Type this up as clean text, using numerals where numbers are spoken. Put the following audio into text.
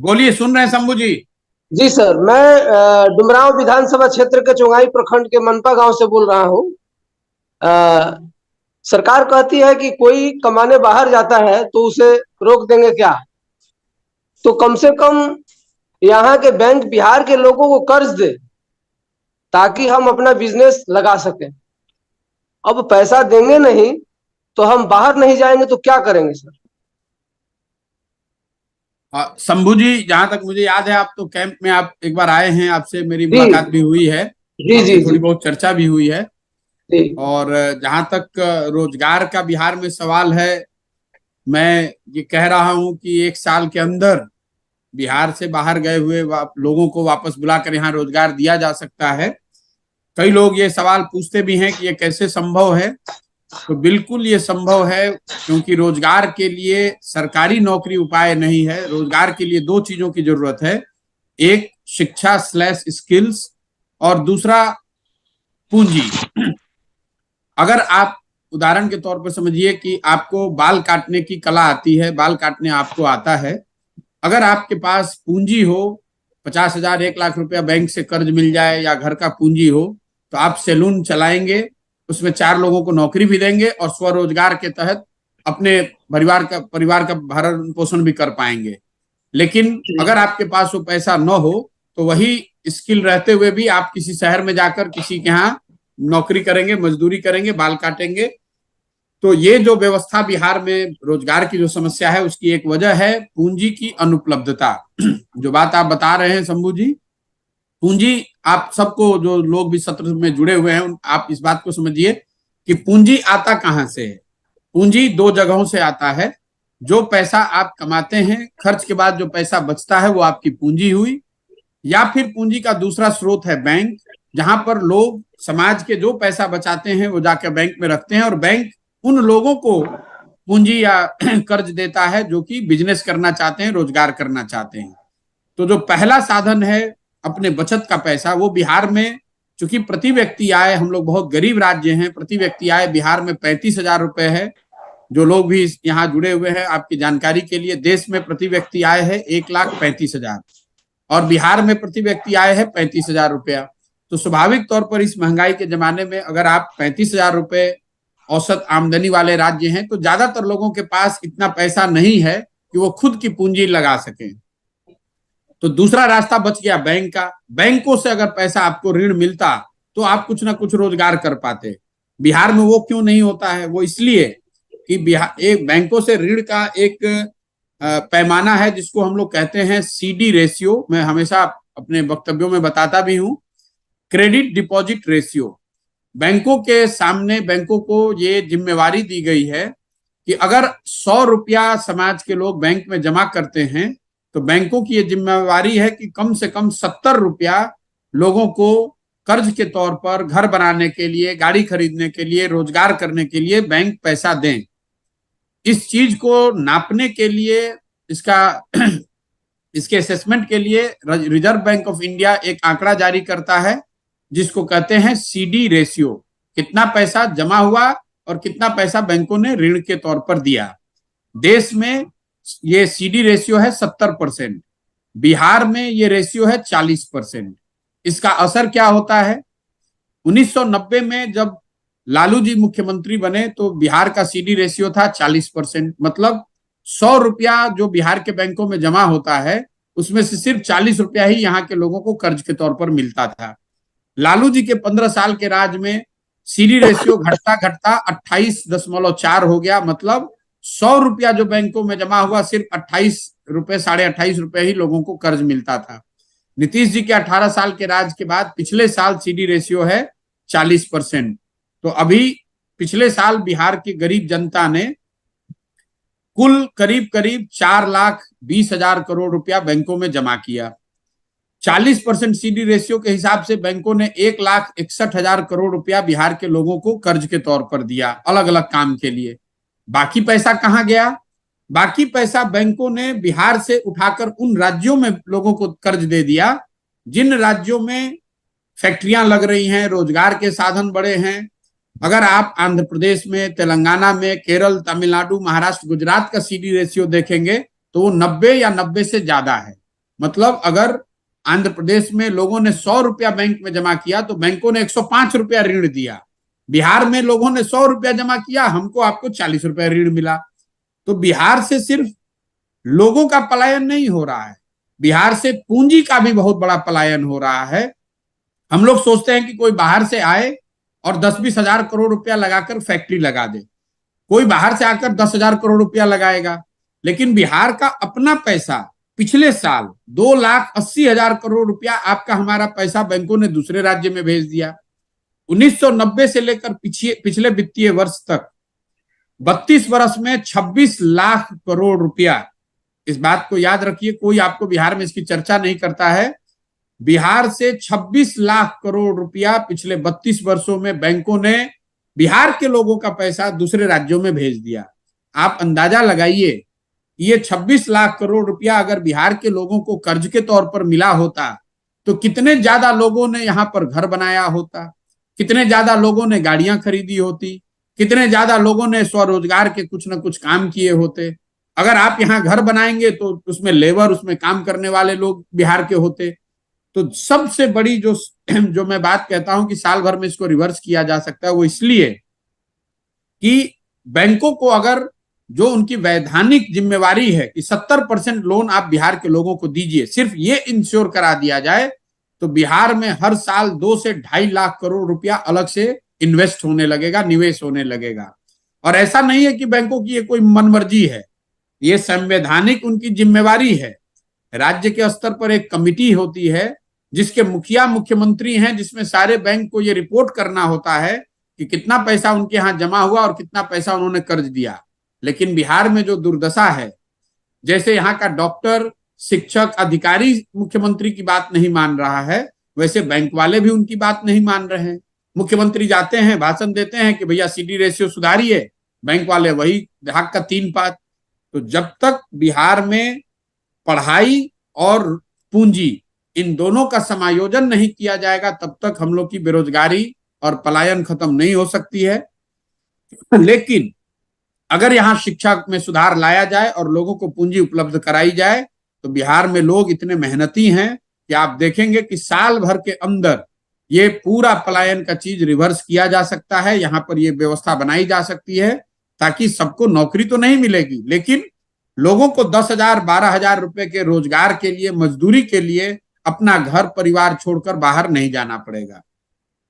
बोलिए, सुन रहे हैं शंभू जी। जी सर, मैं डुमरांव विधानसभा क्षेत्र के चोंगाई प्रखंड के मनपा गांव से बोल रहा हूं। सरकार कहती है कि कोई कमाने बाहर जाता है तो उसे रोक देंगे क्या? तो कम से कम यहाँ के बैंक बिहार के लोगों को कर्ज दे ताकि हम अपना बिजनेस लगा सकें। अब पैसा देंगे नहीं तो हम बाहर नहीं जाएंगे तो क्या करेंगे सर? शंभू जी, जहां तक मुझे याद है, आप तो कैंप में आप एक बार आए हैं, आपसे मेरी जी मुलाकात भी हुई है। जी आपसे जी थोड़ी जी बहुत चर्चा भी हुई है। जी और जहां तक रोजगार का बिहार में सवाल है, मैं ये कह रहा हूं कि एक साल के अंदर बिहार से बाहर गए हुए लोगों को वापस बुलाकर यहाँ रोजगार दिया जा सकता है। कई लोग ये सवाल पूछते भी हैं कि ये कैसे संभव है। तो बिल्कुल ये संभव है, क्योंकि रोजगार के लिए सरकारी नौकरी उपाय नहीं है। रोजगार के लिए दो चीजों की जरूरत है। एक, शिक्षा स्लैश स्किल्स, और दूसरा, पूंजी। अगर आप उदाहरण के तौर पर समझिए कि आपको बाल काटने की कला आती है, बाल काटने आपको आता है। अगर आपके पास पूंजी हो, 50,000 1 लाख रुपया बैंक से कर्ज मिल जाए, या घर का पूंजी हो, तो आप सैलून चलाएंगे, उसमें 4 लोगों को नौकरी भी देंगे और स्वरोजगार के तहत अपने परिवार का भरण पोषण भी कर पाएंगे। लेकिन अगर आपके पास वो पैसा न हो, तो वही स्किल रहते हुए भी आप किसी शहर में जाकर किसी के यहाँ नौकरी करेंगे, मजदूरी करेंगे, बाल काटेंगे। तो ये जो व्यवस्था बिहार में रोजगार की जो समस्या है, उसकी एक वजह है पूंजी की अनुपलब्धता। जो बात आप बता रहे हैं शंभू जी, पूंजी, आप सबको, जो लोग भी सत्र में जुड़े हुए हैं, आप इस बात को समझिए कि पूंजी आता कहां से है। पूंजी दो जगहों से आता है। जो पैसा आप कमाते हैं, खर्च के बाद जो पैसा बचता है, वो आपकी पूंजी हुई। या फिर पूंजी का दूसरा स्रोत है बैंक, जहां पर लोग समाज के जो पैसा बचाते हैं वो जाकर बैंक में रखते हैं, और बैंक उन लोगों को पूंजी या कर्ज देता है जो कि बिजनेस करना चाहते हैं, रोजगार करना चाहते हैं। तो जो पहला साधन है अपने बचत का पैसा, वो बिहार में, चूंकि प्रति व्यक्ति आय, हम लोग बहुत गरीब राज्य हैं, प्रति व्यक्ति आय बिहार में 35,000 रुपए है। जो लोग भी यहाँ जुड़े हुए हैं, आपकी जानकारी के लिए, देश में प्रति व्यक्ति आय है 1,35,000, और बिहार में प्रति व्यक्ति आय है 35,000 रुपया। तो स्वाभाविक तौर पर इस महंगाई के जमाने में अगर आप 35,000 रुपए औसत आमदनी वाले राज्य हैं, तो ज्यादातर लोगों के पास इतना पैसा नहीं है कि वो खुद की पूंजी लगा सकें। तो दूसरा रास्ता बच गया बैंक का। बैंकों से अगर पैसा आपको ऋण मिलता, तो आप कुछ ना कुछ रोजगार कर पाते। बिहार में वो क्यों नहीं होता है? वो इसलिए कि बिहार एक बैंकों से ऋण का एक पैमाना है, जिसको हम लोग कहते हैं सीडी रेशियो। मैं हमेशा अपने वक्तव्यों में बताता भी हूं, क्रेडिट डिपॉजिट रेशियो। बैंकों के सामने बैंकों को ये जिम्मेवारी दी गई है कि अगर 100 रुपया समाज के लोग बैंक में जमा करते हैं, तो बैंकों की ये जिम्मेवारी है कि कम से कम 70 रुपया लोगों को कर्ज के तौर पर घर बनाने के लिए, गाड़ी खरीदने के लिए, रोजगार करने के लिए बैंक पैसा दें। इस चीज को नापने के लिए, इसका इसके असेसमेंट के लिए रिजर्व बैंक ऑफ इंडिया एक आंकड़ा जारी करता है, जिसको कहते हैं सीडी रेशियो। कितना पैसा जमा हुआ और कितना पैसा बैंकों ने ऋण के तौर पर दिया। देश में ये सीडी रेशियो है 70%, बिहार में ये रेशियो है 40%। इसका असर क्या होता है? 1990 में जब लालू जी मुख्यमंत्री बने, तो बिहार का सीडी रेशियो था 40%। मतलब 100 रुपया जो बिहार के बैंकों में जमा होता है, उसमें से सिर्फ 40 रुपया ही यहाँ के लोगों को कर्ज के तौर पर मिलता था। लालू जी के 15 साल के राज में सीडी रेशियो घटता घटता 28.4 हो गया। मतलब 100 रुपया जो बैंकों में जमा हुआ, सिर्फ 28 रुपए, 28.5 रुपए ही लोगों को कर्ज मिलता था। नीतीश जी के 18 साल के राज के बाद पिछले साल सीडी रेशियो है 40%। तो अभी पिछले साल बिहार की गरीब जनता ने कुल करीब करीब 4,20,000 करोड़ रुपया बैंकों में जमा किया। 40% सीडी रेशियो के हिसाब से बैंकों ने 1,61,000 करोड़ रुपया बिहार के लोगों को कर्ज के तौर पर दिया, अलग अलग काम के लिए। बाकी पैसा कहाँ गया? बाकी पैसा बैंकों ने बिहार से उठाकर उन राज्यों में लोगों को कर्ज दे दिया, जिन राज्यों में फैक्ट्रियां लग रही हैं, रोजगार के साधन बड़े हैं। अगर आप आंध्र प्रदेश में, तेलंगाना में, केरल, तमिलनाडु, महाराष्ट्र, गुजरात का सीडी रेशियो देखेंगे, तो वो 90 या 90 से ज्यादा है। मतलब अगर आंध्र प्रदेश में लोगों ने 100 रुपया बैंक में जमा किया तो बैंकों ने 105 रुपया ऋण दिया। बिहार में लोगों ने 100 रुपया जमा किया, हमको आपको 40 रुपया ऋण मिला। तो बिहार से सिर्फ लोगों का पलायन नहीं हो रहा है, बिहार से पूंजी का भी बहुत बड़ा पलायन हो रहा है। हम लोग सोचते हैं कि कोई बाहर से आए और 10-20 हजार करोड़ रुपया लगाकर फैक्ट्री लगा दे, कोई बाहर से आकर 10,000 करोड़ रुपया लगाएगा, लेकिन बिहार का अपना पैसा पिछले साल 2,80,000 करोड़ रुपया आपका हमारा पैसा बैंकों ने दूसरे राज्य में भेज दिया। 1990 से लेकर पिछले वित्तीय वर्ष तक 32 वर्ष में 26 लाख करोड़ रुपया, इस बात को याद रखिए, कोई आपको बिहार में इसकी चर्चा नहीं करता है। बिहार से 26 लाख करोड़ रुपया पिछले 32 वर्षों में बैंकों ने बिहार के लोगों का पैसा दूसरे राज्यों में भेज दिया। आप अंदाजा लगाइए, ये 26 लाख करोड़ रुपया अगर बिहार के लोगों को कर्ज के तौर पर मिला होता तो कितने ज्यादा लोगों ने यहाँ पर घर बनाया होता, कितने ज्यादा लोगों ने गाड़ियां खरीदी होती, कितने ज्यादा लोगों ने स्वरोजगार के कुछ ना कुछ काम किए होते। अगर आप यहाँ घर बनाएंगे तो उसमें लेबर, उसमें काम करने वाले लोग बिहार के होते। तो सबसे बड़ी जो मैं बात कहता हूं कि साल भर में इसको रिवर्स किया जा सकता है, वो इसलिए कि बैंकों को अगर जो उनकी वैधानिक जिम्मेवारी है कि 70% लोन आप बिहार के लोगों को दीजिए, सिर्फ ये इंश्योर करा दिया जाए तो बिहार में हर साल 2 से 2.5 लाख करोड़ रुपया अलग से इन्वेस्ट होने लगेगा, निवेश होने लगेगा। और ऐसा नहीं है कि बैंकों की ये कोई मनमर्जी है, ये संवैधानिक उनकी जिम्मेवारी है। राज्य के स्तर पर एक कमिटी होती है जिसके मुखिया मुख्यमंत्री हैं, जिसमें सारे बैंक को ये रिपोर्ट करना होता है कि कितना पैसा उनके यहाँ जमा हुआ और कितना पैसा उन्होंने कर्ज दिया। लेकिन बिहार में जो दुर्दशा है, जैसे यहाँ का डॉक्टर, शिक्षक, अधिकारी मुख्यमंत्री की बात नहीं मान रहा है, वैसे बैंक वाले भी उनकी बात नहीं मान रहे हैं। मुख्यमंत्री जाते हैं, भाषण देते हैं कि भैया CD रेशियो सुधारिए, बैंक वाले वही ढाक का 3 पात। तो जब तक बिहार में पढ़ाई और पूंजी इन दोनों का समायोजन नहीं किया जाएगा तब तक हम लोग की बेरोजगारी और पलायन खत्म नहीं हो सकती है। लेकिन अगर यहाँ शिक्षा में सुधार लाया जाए और लोगों को पूंजी उपलब्ध कराई जाए तो बिहार में लोग इतने मेहनती हैं कि आप देखेंगे कि साल भर के अंदर ये पूरा पलायन का चीज रिवर्स किया जा सकता है। यहाँ पर ये व्यवस्था बनाई जा सकती है ताकि सबको नौकरी तो नहीं मिलेगी, लेकिन लोगों को 10,000 12,000 रुपए के रोजगार के लिए, मजदूरी के लिए अपना घर परिवार छोड़कर बाहर नहीं जाना पड़ेगा।